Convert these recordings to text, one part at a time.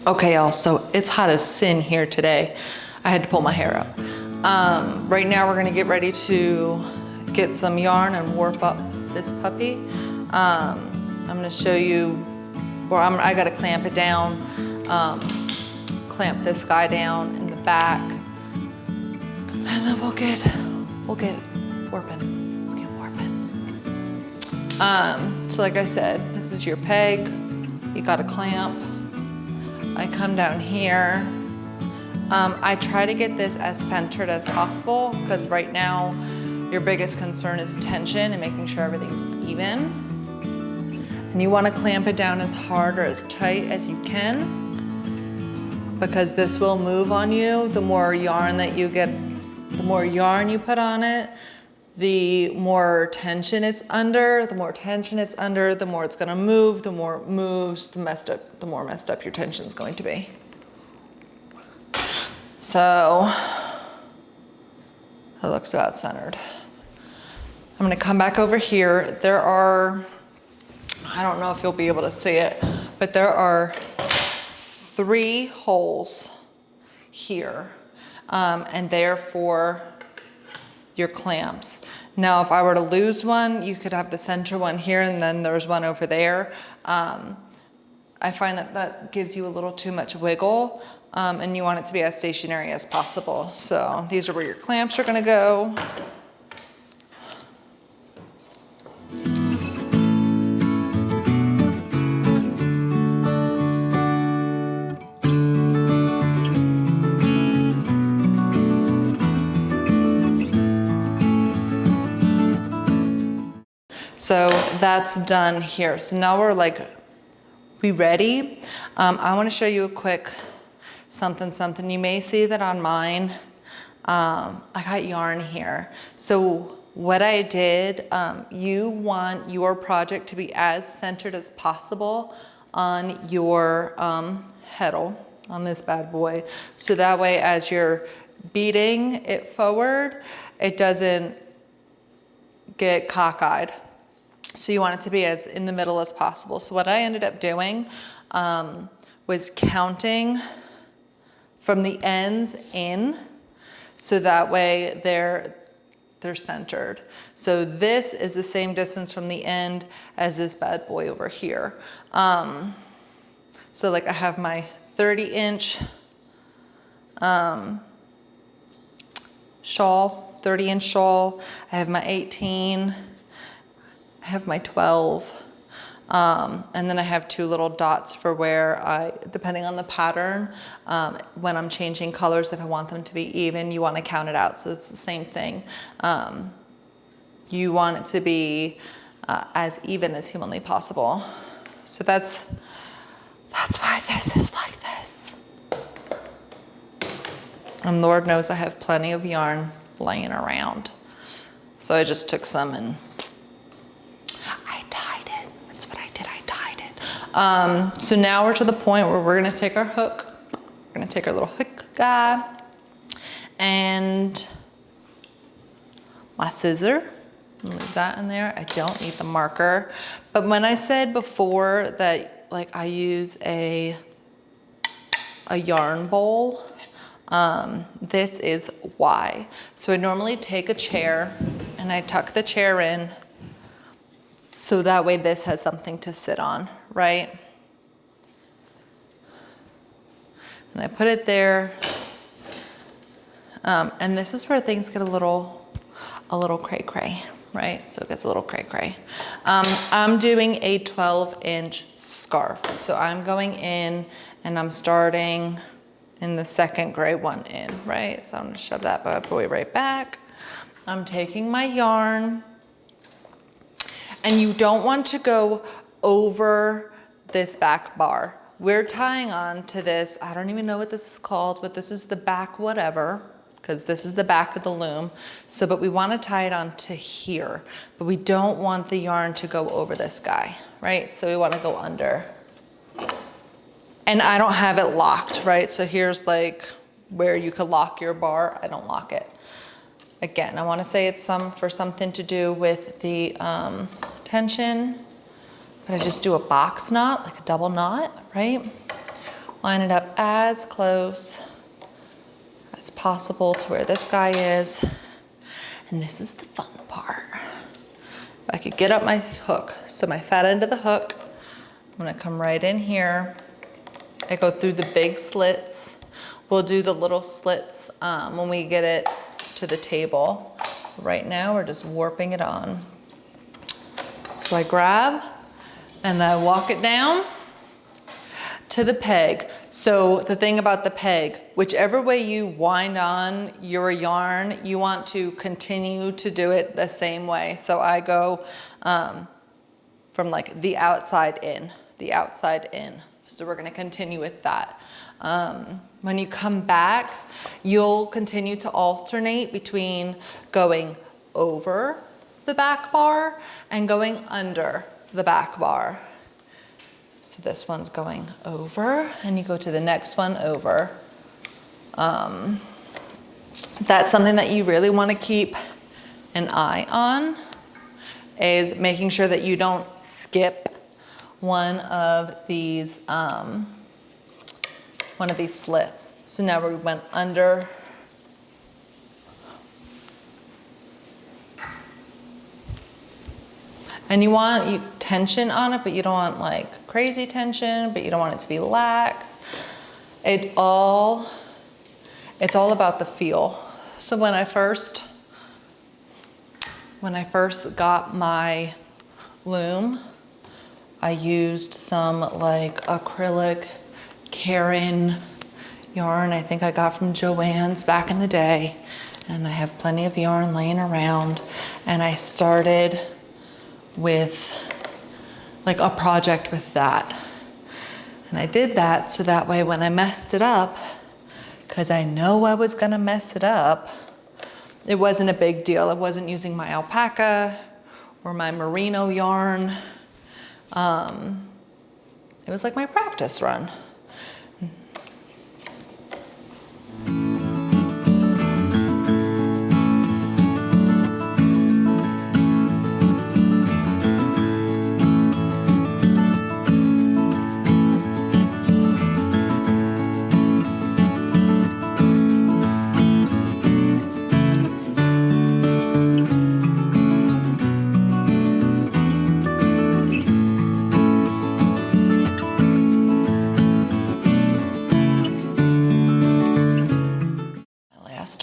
Okay, y'all, so it's hot as sin here today. I had to pull my hair up. Right now we're gonna get ready to get some yarn and warp up this puppy. I'm gonna show you where I gotta clamp it down, clamp this guy down in the back, and then we'll get warping. We'll get warping. So like I said, this is your peg. You got a clamp. I come down here. I try to get this as centered as possible because right now your biggest concern is tension and making sure everything's even. And you want to clamp it down as hard or as tight as you can because this will move on you. The more yarn that you get, the more yarn you put on it, the more tension it's under. The more tension it's under, the more it's gonna move. The more it moves, the more messed up your tension is going to be. So it looks about centered. I'm gonna come back over here. There are, I don't know if you'll be able to see it, but there are 3 holes here, and therefore your clamps. Now, if I were to lose one, you could have the center one here and then there's one over there. I find that gives you a little too much wiggle, and you want it to be as stationary as possible. So these are where your clamps are gonna go. So that's done here. So now we're like, we ready? I wanna show you a quick something. You may see that on mine, I got yarn here. So what I did, you want your project to be as centered as possible on your heddle, on this bad boy. So that way as you're beating it forward, it doesn't get cockeyed. So you want it to be as in the middle as possible. So what I ended up doing was counting from the ends in, so that way they're centered. So this is the same distance from the end as this bad boy over here. So like I have my 30-inch shawl, 30-inch shawl. I have my 18. I have my 12, and then I have 2 little dots for where depending on the pattern, when I'm changing colors, if I want them to be even, you want to count it out. So it's the same thing. You want it to be as even as humanly possible. So that's why this is like this. And Lord knows I have plenty of yarn laying around. So I just took some and so now we're to the point where we're gonna take our hook. We're gonna take our little hook guy and my scissor. Leave that in there. I don't need the marker. But when I said before that like I use a yarn bowl, this is why. So I normally take a chair and I tuck the chair in so that way this has something to sit on, right? And I put it there. And this is where things get a little cray-cray, right? So it gets a little cray-cray. I'm doing a 12-inch scarf. So I'm going in and I'm starting in the second gray one in, right? So I'm gonna shove that bad boy right back. I'm taking my yarn. And you don't want to go over this back bar. We're tying on to this, I don't even know what this is called, but this is the back whatever, because this is the back of the loom. So, but we want to tie it on to here, but we don't want the yarn to go over this guy, right? So we want to go under. And I don't have it locked, right? So here's like where you could lock your bar. I don't lock it. Again, I want to say it's for something to do with the tension, but I just do a box knot, like a double knot, right? line it up as close as possible to where this guy is. And this is the fun part. I could get up my hook. So my fat end of the hook, I'm gonna come right in here. I go through the big slits. We'll do the little slits when we get it to the table. Right now, we're just warping it on. So I grab and I walk it down to the peg. So the thing about the peg, whichever way you wind on your yarn, you want to continue to do it the same way. So I go from like the outside in, the outside in. So we're gonna continue with that. When you come back, you'll continue to alternate between going over the back bar and going under the back bar. So this one's going over and you go to the next one over. That's something that you really want to keep an eye on, is making sure that you don't skip one of these slits. So now we went under. And you want tension on it, but you don't want like crazy tension, but you don't want it to be lax. It's all about the feel. So when I first got my loom, I used some like acrylic Karen yarn I think I got from Joann's back in the day. And I have plenty of yarn laying around. And I started with like a project with that. And I did that so that way when I messed it up, because I know I was gonna mess it up, it wasn't a big deal. I wasn't using my alpaca or my merino yarn. It was like my practice run.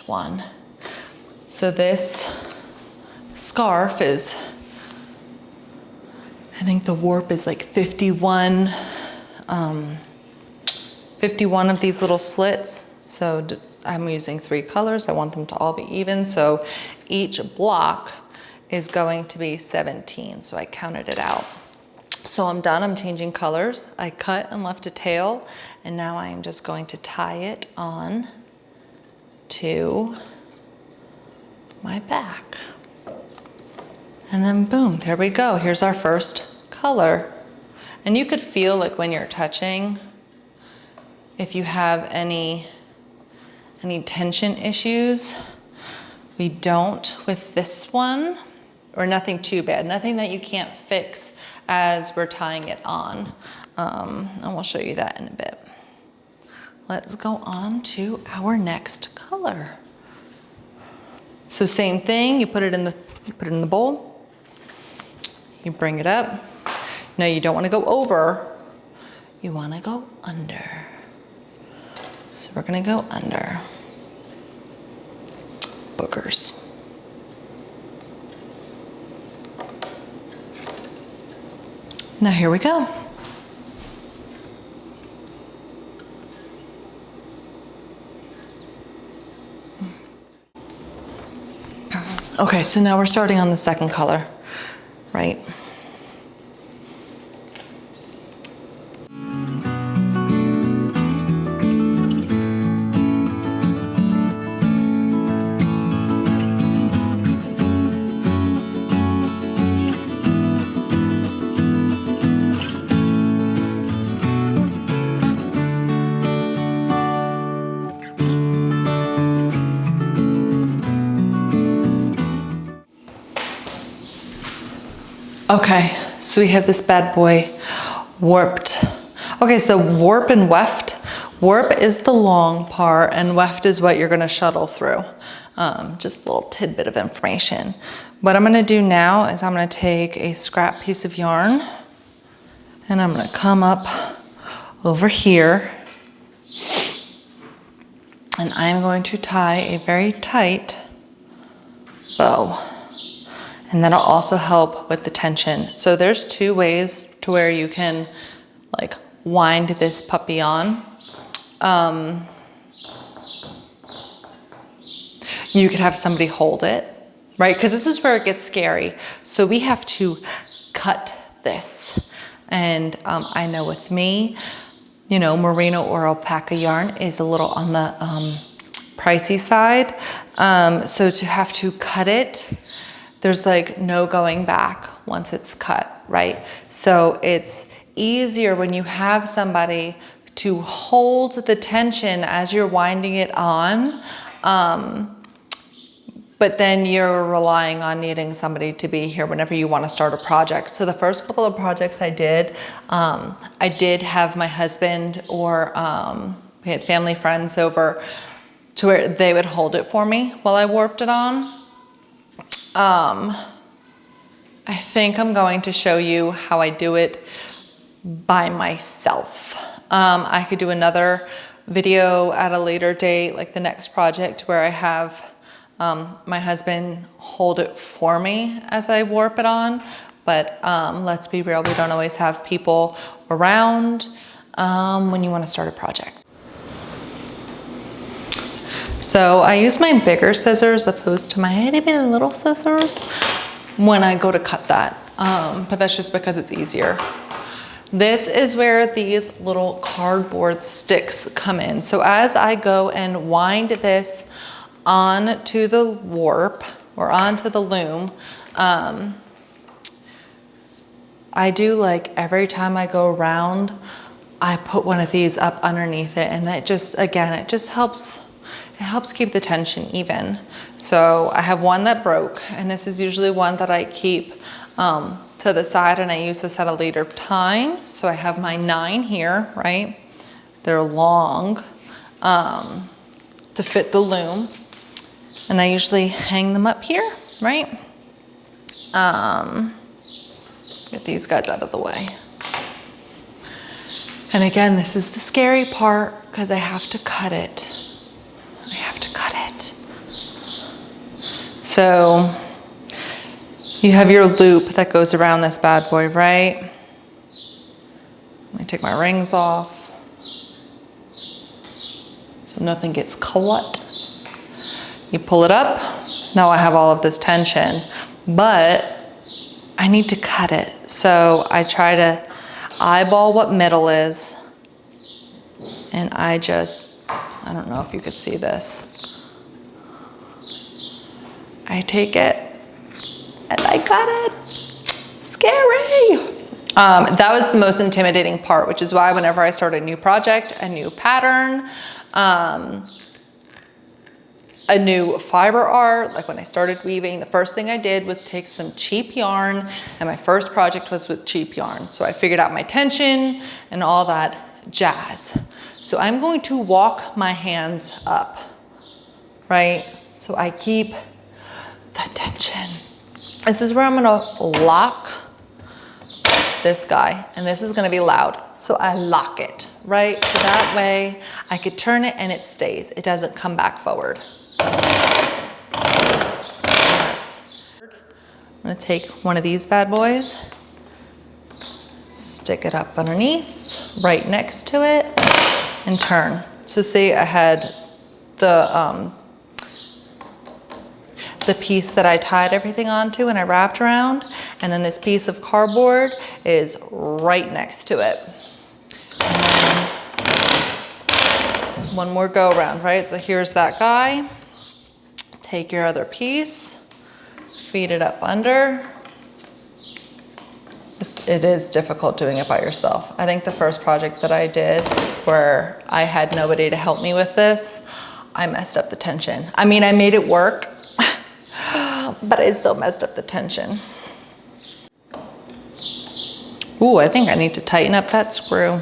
One. So this scarf is, I think the warp is like 51 of these little slits. So I'm using 3 colors. I want them to all be even. So each block is going to be 17. So I counted it out. So I'm done. I'm changing colors. I cut and left a tail, and now I am just going to tie it on to my back. And then boom, there we go. Here's our first color. And you could feel like when you're touching, if you have any tension issues. We don't with this one, or nothing too bad, nothing that you can't fix as we're tying it on. And we'll show you that in a bit. Let's go on to our next color. So same thing, you put it in the bowl, you bring it up. Now you don't want to go over, you want to go under. So we're going to go under. Boogers. Now here we go. Okay, so now we're starting on the second color, right? Okay, so we have this bad boy warped. Okay, so warp and weft Warp is the long part and weft is what you're gonna shuttle through. Just a little tidbit of information. What I'm gonna do now is I'm gonna take a scrap piece of yarn and I'm gonna come up over here and I'm going to tie a very tight bow. And that'll also help with the tension. So there's 2 ways to where you can like wind this puppy on. You could have somebody hold it, right? Because this is where it gets scary. So we have to cut this. And I know with me, you know, merino or alpaca yarn is a little on the pricey side. So to have to cut it, there's like no going back once it's cut, right? So it's easier when you have somebody to hold the tension as you're winding it on, but then you're relying on needing somebody to be here whenever you want to start a project. So the first couple of projects I did have my husband or we had family friends over to where they would hold it for me while I warped it on. I think I'm going to show you how I do it by myself. I could do another video at a later date, like the next project, where I have my husband hold it for me as I warp it on. But let's be real, we don't always have people around when you want to start a project. So I use my bigger scissors opposed to my itty bitty little scissors when I go to cut that, but that's just because it's easier. This is where these little cardboard sticks come in. So as I go and wind this onto the warp or onto the loom, I do like every time I go around, I put one of these up underneath it, and that just, again, it just helps. It helps keep the tension even. So I have one that broke, and this is usually one that I keep to the side, and I use this at a later time. So I have my 9 here, right? They're long to fit the loom, and I usually hang them up here, right? Get these guys out of the way. And again, this is the scary part because I have to cut it. I have to cut it. So you have your loop that goes around this bad boy, right? Let me take my rings off so nothing gets caught. You pull it up. Now I have all of this tension, but I need to cut it. So I try to eyeball what middle is, and I don't know if you could see this. I take it and I cut it. Scary. That was the most intimidating part, which is why whenever I start a new project, a new pattern, a new fiber art, like when I started weaving, the first thing I did was take some cheap yarn, and my first project was with cheap yarn. So I figured out my tension and all that jazz. So I'm going to walk my hands up, right? So I keep the tension. This is where I'm gonna lock this guy, and this is gonna be loud. So I lock it, right? So that way I could turn it and it stays. It doesn't come back forward. I'm gonna take one of these bad boys, stick it up underneath, right next to it, and turn. So say I had the piece that I tied everything onto and I wrapped around, and then this piece of cardboard is right next to it. And one more go around, right? So here's that guy. Take your other piece, feed it up under. It is difficult doing it by yourself. I think the first project that I did where I had nobody to help me with this, I messed up the tension. I mean, I made it work, but I still messed up the tension. Ooh, I think I need to tighten up that screw.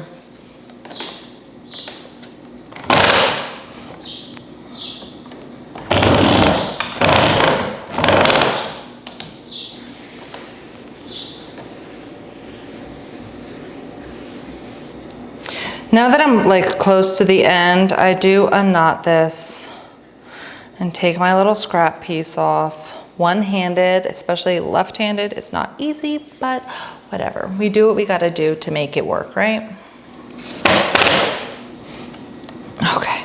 Now that I'm like close to the end, I do unknot this and take my little scrap piece off. One-handed, especially left-handed, it's not easy, but whatever. We do what we gotta do to make it work, right? Okay.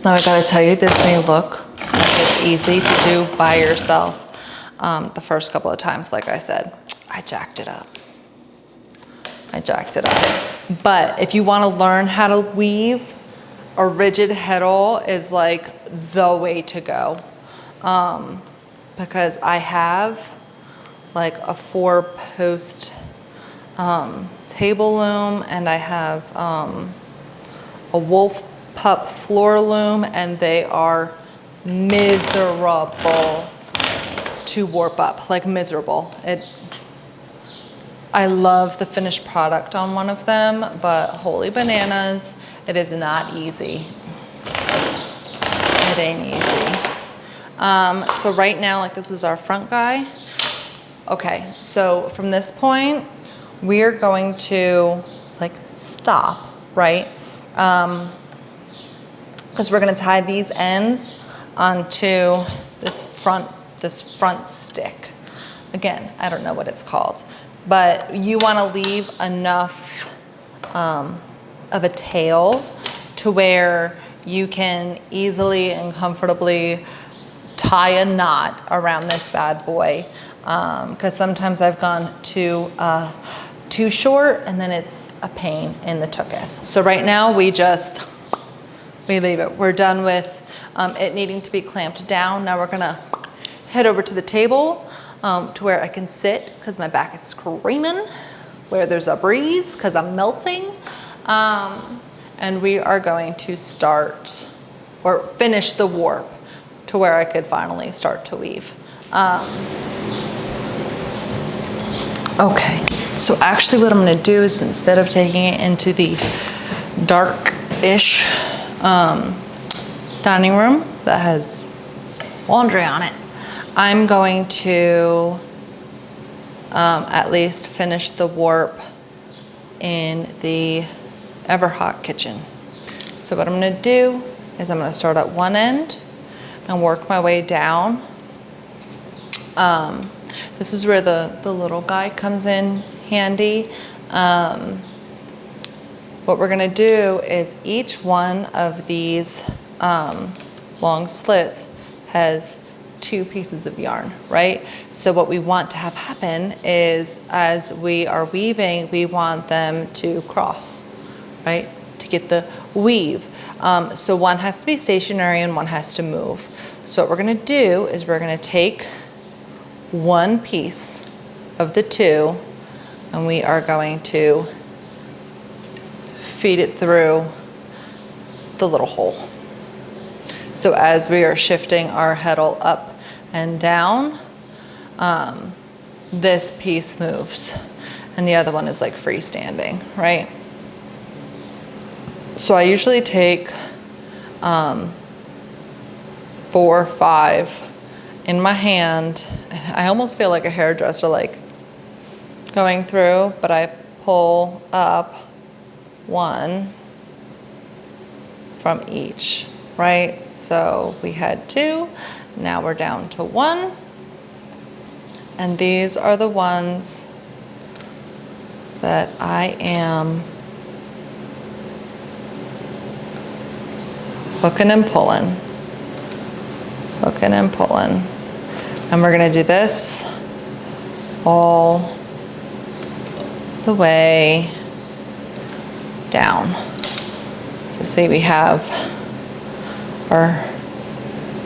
Now I gotta tell you, this may look like it's easy to do by yourself. The first couple of times, like I said, I jacked it up. But if you wanna learn how to weave, a rigid heddle is like the way to go. Because I have like a 4-post table loom, and I have a wolf pup floor loom, and they are miserable to warp up, like miserable. I love the finished product on one of them, but holy bananas, it is not easy. It ain't easy. So right now, like this is our front guy. Okay, so from this point, we're going to like stop, right? Because we're gonna tie these ends onto this front stick. Again, I don't know what it's called, but you wanna leave enough of a tail to where you can easily and comfortably tie a knot around this bad boy. Because sometimes I've gone too short, and then it's a pain in the tuchus. So right now we leave it. We're done with it needing to be clamped down. Now we're gonna head over to the table to where I can sit, because my back is screaming, where there's a breeze because I'm melting. And we are going to start or finish the warp to where I could finally start to weave. Okay, so actually what I'm gonna do is, instead of taking it into the dark-ish dining room that has laundry on it, I'm going to at least finish the warp in the ever-hot kitchen. So what I'm gonna do is I'm gonna start at one end and work my way down. This is where the little guy comes in handy. What we're gonna do is each one of these long slits has 2 pieces of yarn, right? So what we want to have happen is, as we are weaving, we want them to cross, right? To get the weave. So one has to be stationary and one has to move. So what we're gonna do is we're gonna take one piece of the 2, and we are going to feed it through the little hole. So as we are shifting our heddle up and down, this piece moves, and the other one is like freestanding, right? So I usually take 4 or 5 in my hand. I almost feel like a hairdresser, like going through, but I pull up 1 from each, right? So we had 2, now we're down to 1. And these are the ones that I am hooking and pulling. Hooking and pulling. And we're gonna do this all the way down. So see, we have our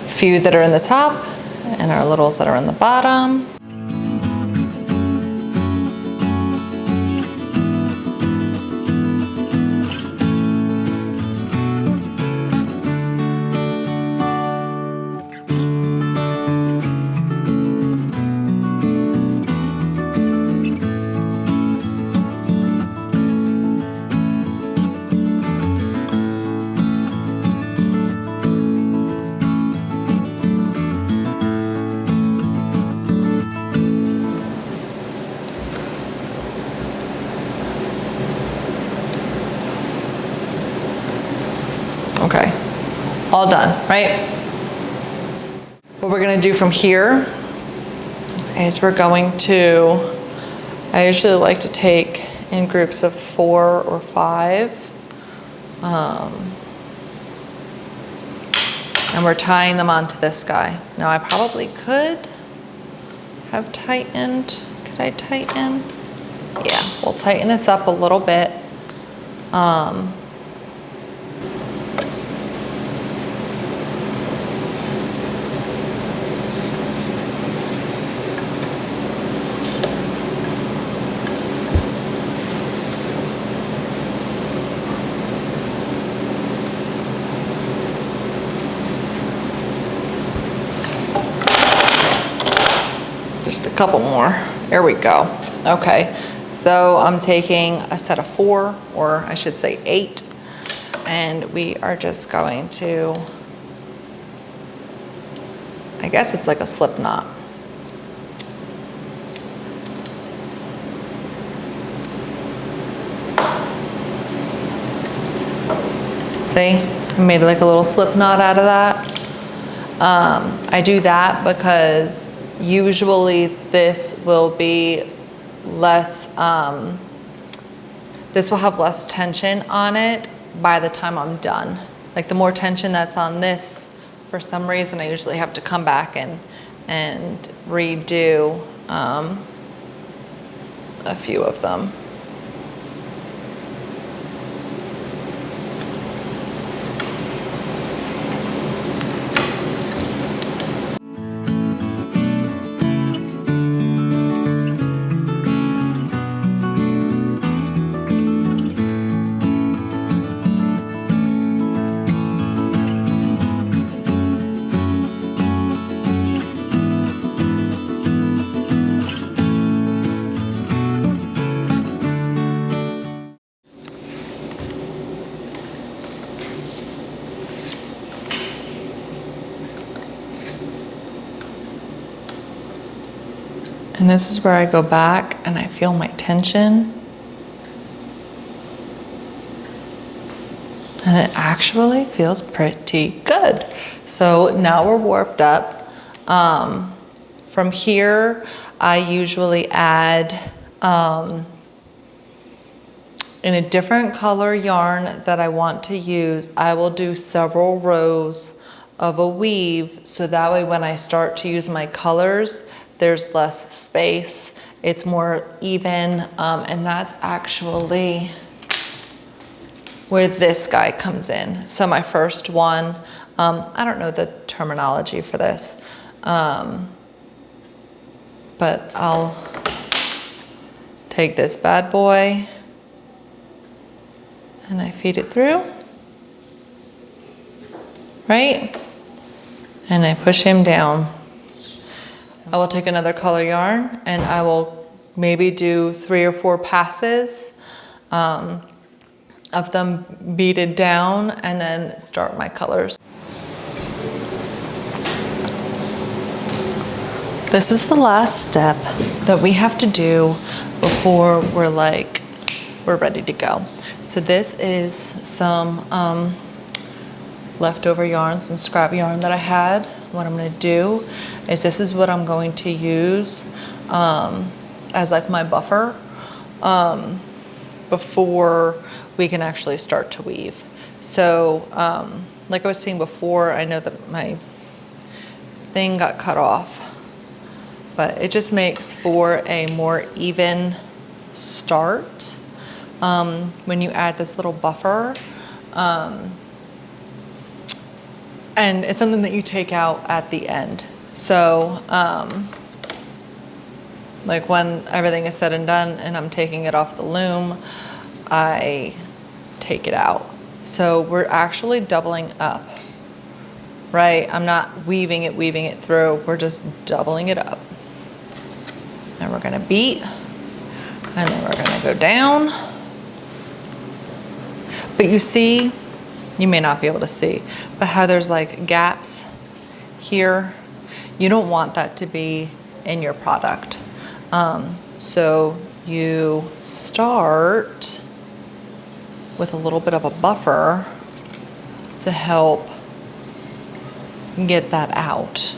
few that are in the top and our littles that are in the bottom. all done, right? What we're gonna do from here is we're going to, I usually like to take in groups of 4 or 5. And we're tying them onto this guy. Now I probably could have tightened. Could I tighten? Yeah, we'll tighten this up a little bit. Just a couple more. There we go. Okay, so I'm taking a set of 4, or I should say 8, and we are just going to, I guess it's like a slip knot. See, I made like a little slip knot out of that. I do that because usually this will be less, this will have less tension on it by the time I'm done. Like the more tension that's on this, for some reason I usually have to come back and redo a few of them. And this is where I go back and I feel my tension. And it actually feels pretty good. So now we're warped up. From here, I usually add, in a different color yarn that I want to use, I will do several rows of a weave, so that way when I start to use my colors, there's less space, it's more even, and that's actually where this guy comes in. So my first one, I don't know the terminology for this, but I'll take this bad boy and I feed it through, right? And I push him down. I will take another color yarn and I will maybe do 3 or 4 passes of them beaded down and then start my colors. This is the last step that we have to do before we're ready to go. So this is some leftover yarn, some scrap yarn that I had. What I'm gonna do is this is what I'm going to use as like my buffer before we can actually start to weave. So like I was saying before, I know that my thing got cut off, but it just makes for a more even start when you add this little buffer. And it's something that you take out at the end. So like when everything is said and done and I'm taking it off the loom, I take it out. So we're actually doubling up, right? I'm not weaving it through, we're just doubling it up. And we're gonna beat, and then we're gonna go down. But you see, you may not be able to see, but how there's like gaps here, you don't want that to be in your product. So you start with a little bit of a buffer to help get that out.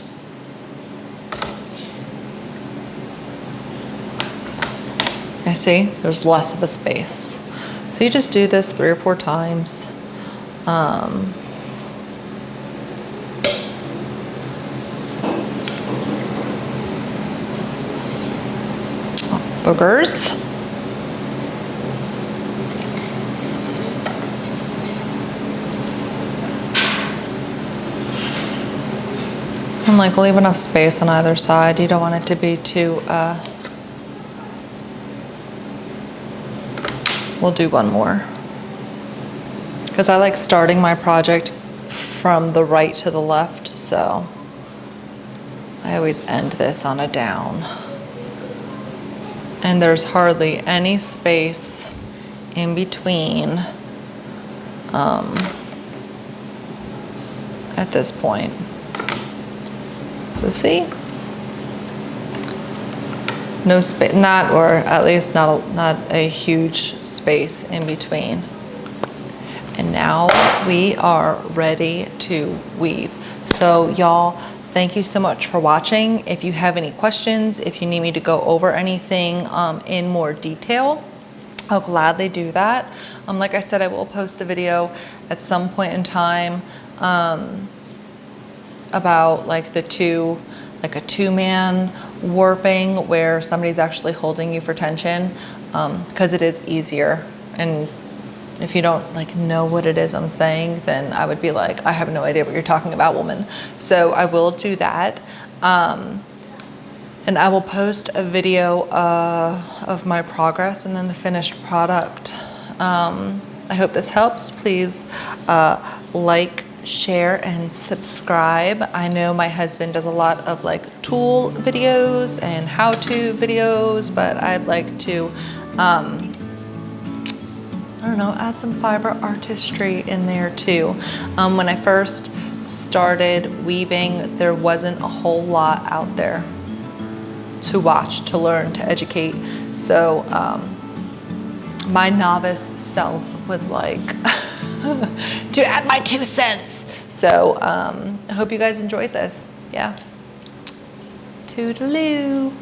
I see there's less of a space. So you just do this 3 or 4 times. Oh, boogers. And like leave enough space on either side. You don't want it to be too, we'll do one more. Because I like starting my project from the right to the left, so I always end this on a down. And there's hardly any space in between at this point. So see? No space, not, or at least not a huge space in between. And now we are ready to weave. So y'all, thank you so much for watching. If you have any questions, if you need me to go over anything in more detail, I'll gladly do that. Like I said, I will post the video at some point in time about like a 2-man warping where somebody's actually holding you for tension, because it is easier. And if you don't like know what it is I'm saying, then I would be like, I have no idea what you're talking about, woman. So I will do that. And I will post a video of my progress and then the finished product. I hope this helps. Please like, share, and subscribe. I know my husband does a lot of like tool videos and how-to videos, but I'd like to I don't know, add some fiber artistry in there too. When I first started weaving, there wasn't a whole lot out there to watch, to learn, to educate. So my novice self would like to add my 2 cents. So I hope you guys enjoyed this. Yeah. Toodaloo.